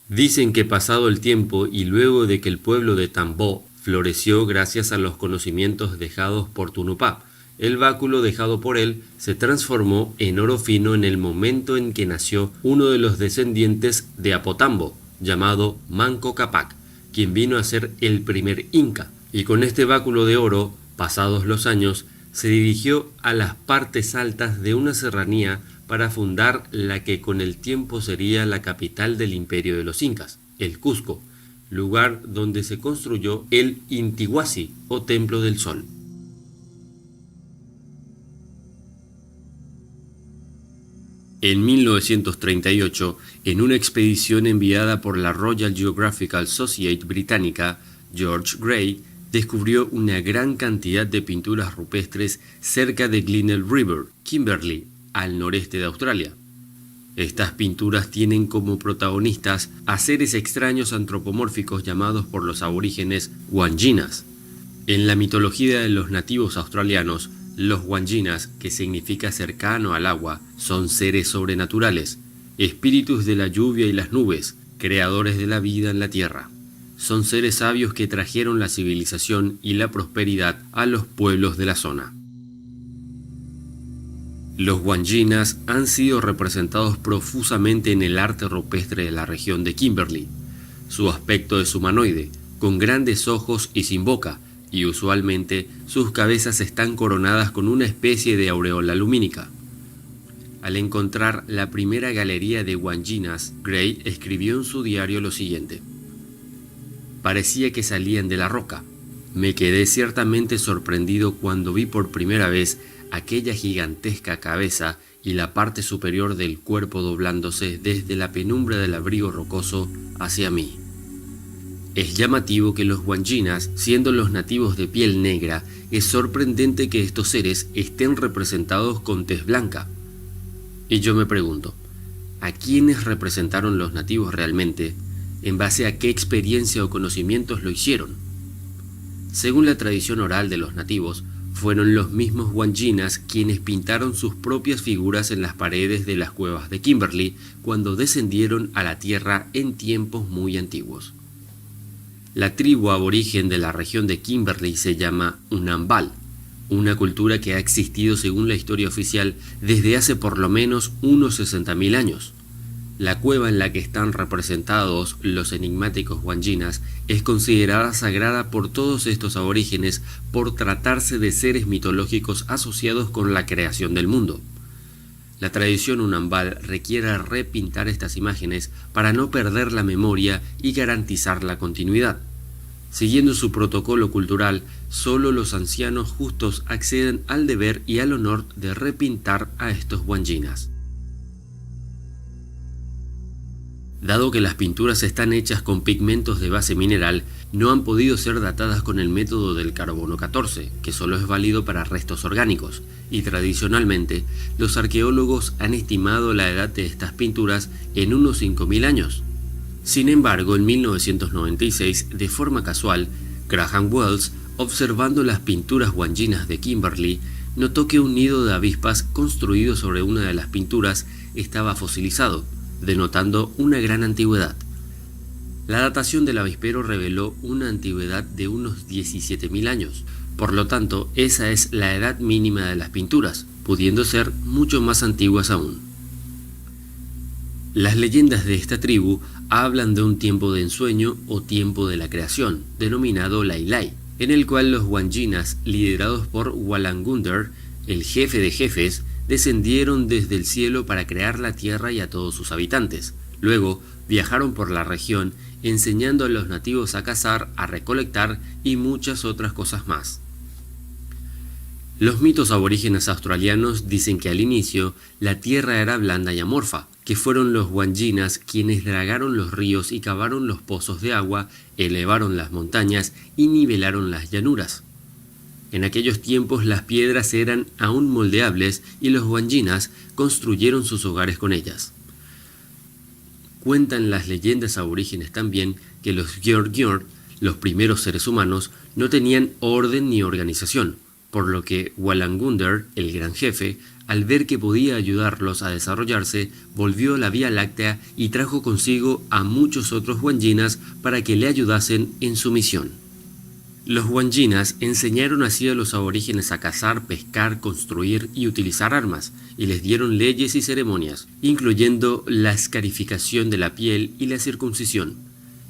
Dicen que pasado el tiempo y luego de que el pueblo de Tambó floreció gracias a los conocimientos dejados por Tonupá, el báculo dejado por él se transformó en oro fino en el momento en que nació uno de los descendientes de Apotambo, llamado Manco Cápac, quien vino a ser el primer inca, y con este báculo de oro, pasados los años, se dirigió a las partes altas de una serranía para fundar la que con el tiempo sería la capital del imperio de los incas, el Cusco, lugar donde se construyó el Intihuasi o Templo del Sol. En 1938, en una expedición enviada por la Royal Geographical Society británica, George Gray descubrió una gran cantidad de pinturas rupestres cerca de Glenelg River, Kimberley, al noreste de Australia. Estas pinturas tienen como protagonistas a seres extraños antropomórficos llamados por los aborígenes Wanginas. En la mitología de los nativos australianos, los Wanginas, que significa cercano al agua, son seres sobrenaturales, espíritus de la lluvia y las nubes, creadores de la vida en la tierra. Son seres sabios que trajeron la civilización y la prosperidad a los pueblos de la zona. Los Wanginas han sido representados profusamente en el arte rupestre de la región de Kimberley. Su aspecto es humanoide, con grandes ojos y sin boca, y usualmente sus cabezas están coronadas con una especie de aureola lumínica. Al encontrar la primera galería de Wanginas, Gray escribió en su diario lo siguiente: parecía que salían de la roca. Me quedé ciertamente sorprendido cuando vi por primera vez aquella gigantesca cabeza y la parte superior del cuerpo doblándose desde la penumbra del abrigo rocoso hacia mí. Es llamativo que los Wanginas, siendo los nativos de piel negra, es sorprendente que estos seres estén representados con tez blanca. Y yo me pregunto, ¿a quiénes representaron los nativos realmente? ¿En base a qué experiencia o conocimientos lo hicieron? Según la tradición oral de los nativos, fueron los mismos Wanginas quienes pintaron sus propias figuras en las paredes de las cuevas de Kimberley cuando descendieron a la tierra en tiempos muy antiguos. La tribu aborigen de la región de Kimberley se llama Unambal, una cultura que ha existido según la historia oficial desde hace por lo menos unos 60.000 años. La cueva en la que están representados los enigmáticos Wanjinas es considerada sagrada por todos estos aborígenes por tratarse de seres mitológicos asociados con la creación del mundo. La tradición unambal requiere repintar estas imágenes para no perder la memoria y garantizar la continuidad. Siguiendo su protocolo cultural, solo los ancianos justos acceden al deber y al honor de repintar a estos Wanjinas. Dado que las pinturas están hechas con pigmentos de base mineral, no han podido ser datadas con el método del carbono 14, que solo es válido para restos orgánicos, y tradicionalmente los arqueólogos han estimado la edad de estas pinturas en unos 5.000 años. Sin embargo, en 1996, de forma casual, Graham Wells, observando las pinturas Wanjinas de Kimberley, notó que un nido de avispas construido sobre una de las pinturas estaba fosilizado, denotando una gran antigüedad. La datación del avispero reveló una antigüedad de unos 17.000 años, por lo tanto, esa es la edad mínima de las pinturas, pudiendo ser mucho más antiguas aún. Las leyendas de esta tribu hablan de un tiempo de ensueño o tiempo de la creación, denominado Lailai, en el cual los Wanjinas, liderados por Wallangunder, el jefe de jefes, descendieron desde el cielo para crear la tierra y a todos sus habitantes. Luego viajaron por la región enseñando a los nativos a cazar, a recolectar y muchas otras cosas más. Los mitos aborígenes australianos dicen que al inicio la tierra era blanda y amorfa, que fueron los Wanjinas quienes dragaron los ríos y cavaron los pozos de agua, elevaron las montañas y nivelaron las llanuras. En aquellos tiempos las piedras eran aún moldeables y los Wanjinas construyeron sus hogares con ellas. Cuentan las leyendas aborígenes también que los Gior-Gior, los primeros seres humanos, no tenían orden ni organización, por lo que Wallangunder, el gran jefe, al ver que podía ayudarlos a desarrollarse, volvió a la Vía Láctea y trajo consigo a muchos otros Wanjinas para que le ayudasen en su misión. Los Wanjinas enseñaron así a los aborígenes a cazar, pescar, construir y utilizar armas, y les dieron leyes y ceremonias, incluyendo la escarificación de la piel y la circuncisión.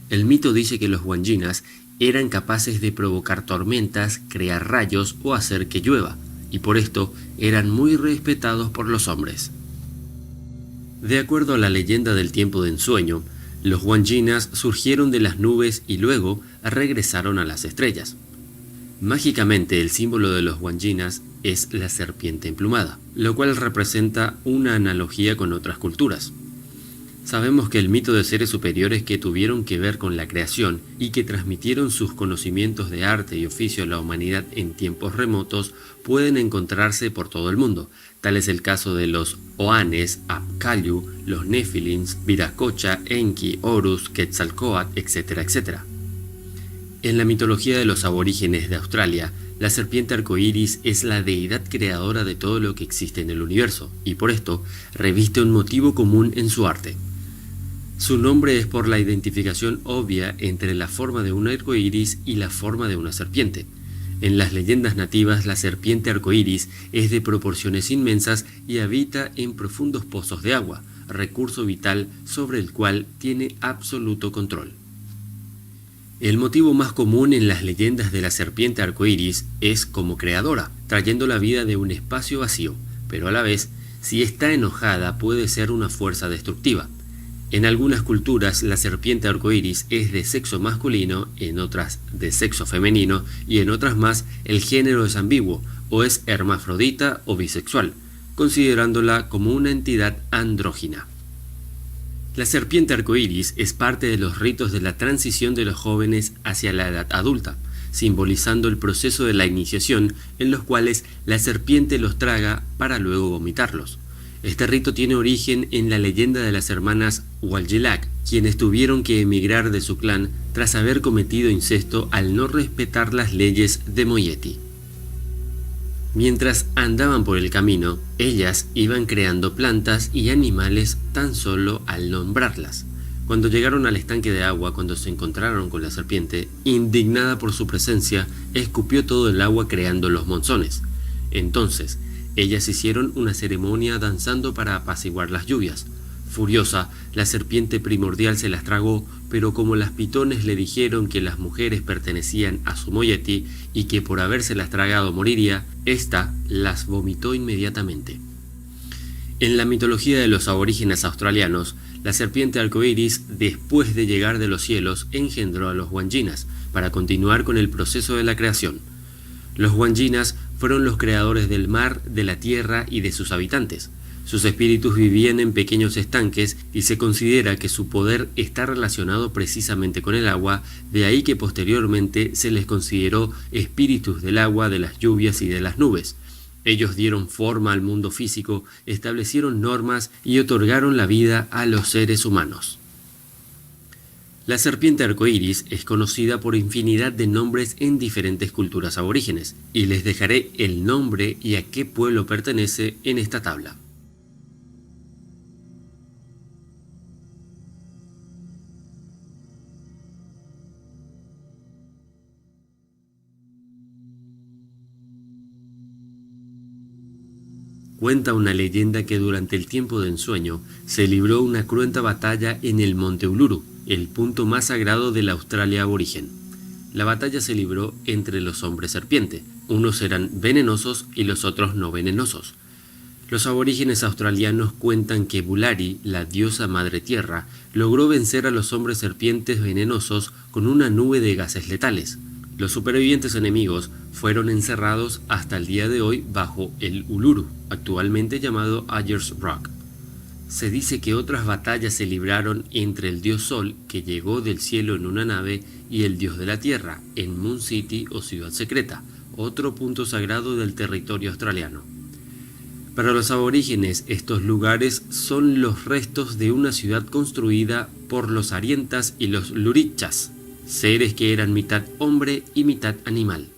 El mito dice que los Wanjinas eran capaces de provocar tormentas, crear rayos o hacer que llueva, y por esto eran muy respetados por los hombres. De acuerdo a la leyenda del tiempo de ensueño, los Wanjinas surgieron de las nubes y luego regresaron a las estrellas. Mágicamente, el símbolo de los Wanjinas es la serpiente emplumada, lo cual representa una analogía con otras culturas. Sabemos que el mito de seres superiores que tuvieron que ver con la creación y que transmitieron sus conocimientos de arte y oficio a la humanidad en tiempos remotos pueden encontrarse por todo el mundo. Tal es el caso de los Oanes, Apkallu, los Nefilins, Viracocha, Enki, Horus, Quetzalcóatl, etc., etc. En la mitología de los aborígenes de Australia, la serpiente arcoíris es la deidad creadora de todo lo que existe en el universo, y por esto reviste un motivo común en su arte. Su nombre es por la identificación obvia entre la forma de un arcoíris y la forma de una serpiente. En las leyendas nativas, la serpiente arcoíris es de proporciones inmensas y habita en profundos pozos de agua, recurso vital sobre el cual tiene absoluto control. El motivo más común en las leyendas de la serpiente arcoíris es como creadora, trayendo la vida de un espacio vacío, pero a la vez, si está enojada, puede ser una fuerza destructiva. En algunas culturas, la serpiente arcoíris es de sexo masculino, en otras de sexo femenino y en otras más el género es ambiguo, o es hermafrodita o bisexual, considerándola como una entidad andrógina. La serpiente arcoíris es parte de los ritos de la transición de los jóvenes hacia la edad adulta, simbolizando el proceso de la iniciación en los cuales la serpiente los traga para luego vomitarlos. Este rito tiene origen en la leyenda de las hermanas Waljilak, quienes tuvieron que emigrar de su clan tras haber cometido incesto al no respetar las leyes de Moyeti. Mientras andaban por el camino, ellas iban creando plantas y animales tan solo al nombrarlas. Cuando llegaron al estanque de agua, cuando se encontraron con la serpiente, indignada por su presencia, escupió todo el agua creando los monzones. Entonces, ellas hicieron una ceremonia danzando para apaciguar las lluvias. Furiosa, la serpiente primordial se las tragó, pero como las pitones le dijeron que las mujeres pertenecían a su moiety y que por habérselas tragado moriría, ésta las vomitó inmediatamente. En la mitología de los aborígenes australianos, la serpiente arcoíris, después de llegar de los cielos, engendró a los Wanginas para continuar con el proceso de la creación. Los Wanginas fueron los creadores del mar, de la tierra y de sus habitantes. Sus espíritus vivían en pequeños estanques y se considera que su poder está relacionado precisamente con el agua, de ahí que posteriormente se les consideró espíritus del agua, de las lluvias y de las nubes. Ellos dieron forma al mundo físico, establecieron normas y otorgaron la vida a los seres humanos. La serpiente arcoíris es conocida por infinidad de nombres en diferentes culturas aborígenes, y les dejaré el nombre y a qué pueblo pertenece en esta tabla. Cuenta una leyenda que durante el tiempo de ensueño se libró una cruenta batalla en el Monte Uluru, el punto más sagrado de la Australia aborigen. La batalla se libró entre los hombres serpiente, unos eran venenosos y los otros no venenosos. Los aborígenes australianos cuentan que Bulari, la diosa madre tierra, logró vencer a los hombres serpientes venenosos con una nube de gases letales. Los supervivientes enemigos fueron encerrados hasta el día de hoy bajo el Uluru, actualmente llamado Ayers Rock. Se dice que otras batallas se libraron entre el dios Sol, que llegó del cielo en una nave, y el dios de la tierra, en Moon City o Ciudad Secreta, otro punto sagrado del territorio australiano. Para los aborígenes, estos lugares son los restos de una ciudad construida por los Arientas y los Lurichas, seres que eran mitad hombre y mitad animal.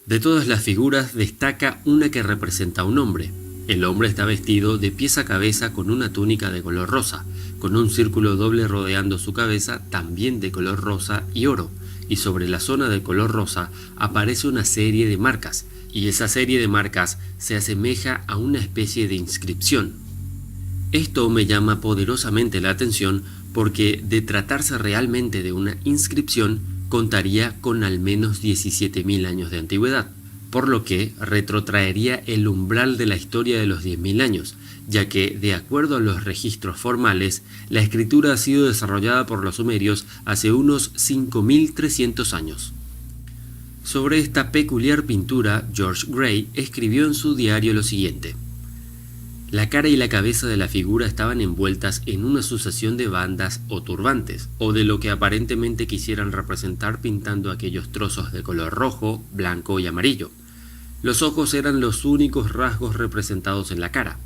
De todas las figuras destaca una que representa a un hombre. El hombre está vestido de pies a cabeza con una túnica de color rosa, con un círculo doble rodeando su cabeza, también de color rosa y oro, y sobre la zona de color rosa aparece una serie de marcas, y esa serie de marcas se asemeja a una especie de inscripción. Esto me llama poderosamente la atención porque, de tratarse realmente de una inscripción, contaría con al menos 17.000 años de antigüedad, por lo que retrotraería el umbral de la historia de los 10.000 años, ya que, de acuerdo a los registros formales, la escritura ha sido desarrollada por los sumerios hace unos 5.300 años. Sobre esta peculiar pintura, George Gray escribió en su diario lo siguiente: la cara y la cabeza de la figura estaban envueltas en una sucesión de bandas o turbantes, o de lo que aparentemente quisieran representar pintando aquellos trozos de color rojo, blanco y amarillo. Los ojos eran los únicos rasgos representados en la cara.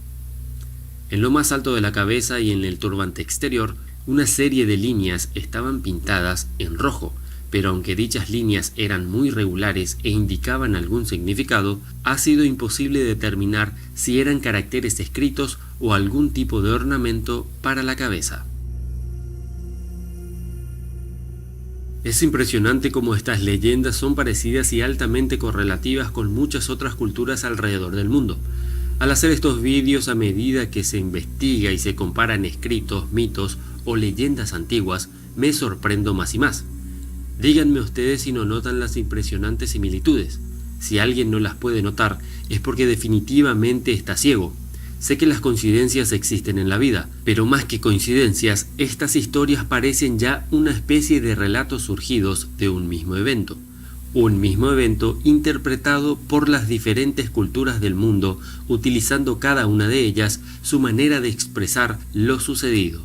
En lo más alto de la cabeza y en el turbante exterior, una serie de líneas estaban pintadas en rojo, pero aunque dichas líneas eran muy regulares e indicaban algún significado, ha sido imposible determinar si eran caracteres escritos o algún tipo de ornamento para la cabeza. Es impresionante cómo estas leyendas son parecidas y altamente correlativas con muchas otras culturas alrededor del mundo. Al hacer estos vídeos, a medida que se investiga y se comparan escritos, mitos o leyendas antiguas, me sorprendo más y más. Díganme ustedes si no notan las impresionantes similitudes. Si alguien no las puede notar, es porque definitivamente está ciego. Sé que las coincidencias existen en la vida, pero más que coincidencias, estas historias parecen ya una especie de relatos surgidos de un mismo evento. Un mismo evento interpretado por las diferentes culturas del mundo, utilizando cada una de ellas su manera de expresar lo sucedido.